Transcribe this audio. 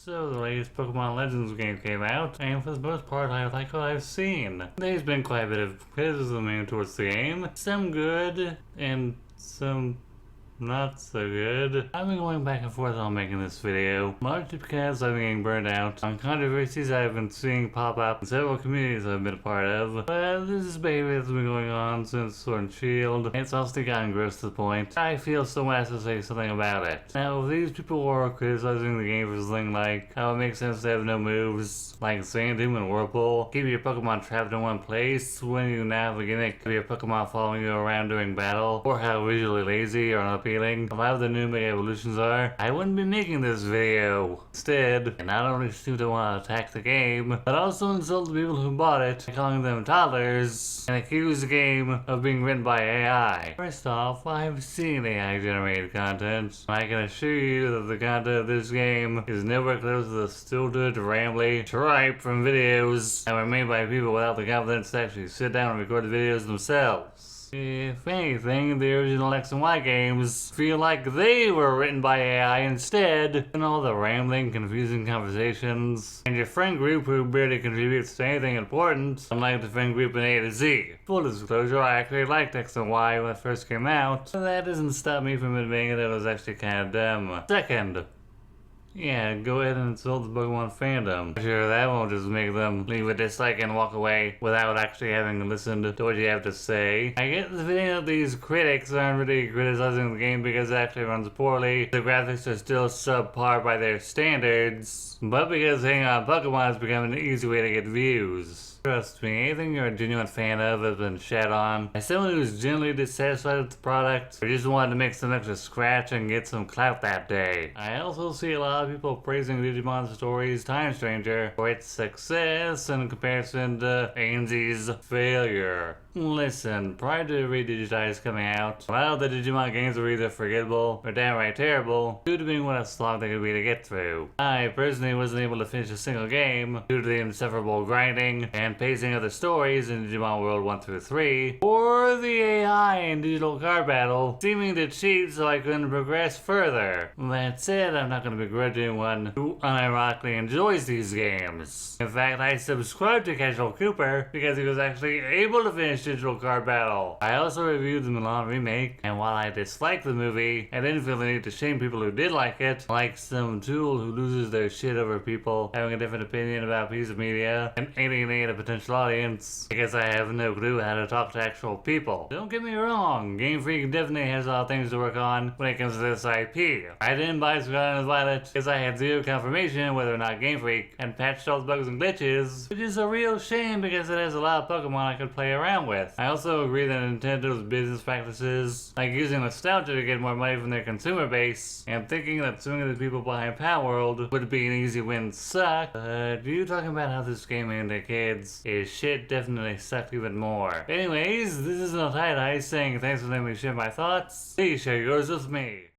So the latest Pokemon Legends game came out, and for the most part I like what I've seen. There's been quite a bit of criticism towards the game, some good and some not so good. I've been going back and forth on making this video, largely because I've been getting burned out on controversies I've been seeing pop up in several communities I've been a part of. But this is baby that's been going on since Sword and Shield, and it's also gotten gross to the point I feel someone has to say something about it. Now, if these people are criticizing the game for something like how it makes sense to have no moves, like Sandom and Whirlpool, keep your Pokemon trapped in one place when you now have a gimmick of your Pokemon following you around during battle, or how visually lazy or unappealing a lot of the new Mega Evolutions are, I wouldn't be making this video. Instead, I not only seem to want to attack the game, but also insult the people who bought it by calling them toddlers and accuse the game of being written by AI. First off, I've seen AI generated content, and I can assure you that the content of this game is nowhere close to the stilted, rambly tripe from videos that were made by people without the confidence to actually sit down and record the videos themselves. If anything, the original X and Y games feel like they were written by AI instead, and all the rambling, confusing conversations, and your friend group who barely contributes to anything important, unlike the friend group in A to Z. Full disclosure, I actually liked X and Y when it first came out, but that doesn't stop me from admitting that it was actually kind of dumb. Second, yeah, go ahead and insult the Pokemon fandom. I'm sure that won't just make them leave a dislike and walk away without actually having listened to what you have to say. I get the feeling that these critics aren't really criticizing the game because it actually runs poorly, the graphics are still subpar by their standards, but because hanging on Pokemon has become an easy way to get views. Trust me, anything you're a genuine fan of has been shat on by someone who's genuinely dissatisfied with the product or just wanted to make some extra scratch and get some clout that day. I also see a lot of people praising Digimon Stories Time Stranger for its success in comparison to ANZ's failure. Listen, prior to Redigitize coming out, a lot of the Digimon games were either forgettable or downright terrible due to being what a slog they could be to get through. I personally wasn't able to finish a single game due to the insufferable grinding and pacing of the stories in Digimon World 1 through 3, or the AI in Digital Card Battle seeming to cheat so I couldn't progress further. That said, I'm not going to begrudge anyone who unironically enjoys these games. In fact, I subscribed to Casual Cooper because he was actually able to finish Digital Card Battle. I also reviewed the Milan remake, and while I disliked the movie, I didn't feel the need to shame people who did like it, like some tool who loses their shit over people having a different opinion about a piece of media and alienate a potential audience because I have no clue how to talk to actual people. Don't get me wrong, Game Freak definitely has a lot of things to work on when it comes to this IP. I didn't buy Scarlet and Violet because I had zero confirmation whether or not Game Freak had patched all the bugs and glitches, which is a real shame because it has a lot of Pokemon I could play around with. I also agree that Nintendo's business practices, like using nostalgia to get more money from their consumer base, and thinking that swinging the people behind Power World would be an easy win suck, but you talking about how this game aimed at kids is shit definitely sucked even more. Anyways, this is Tie-Dye saying thanks for letting me share my thoughts. Please share yours with me.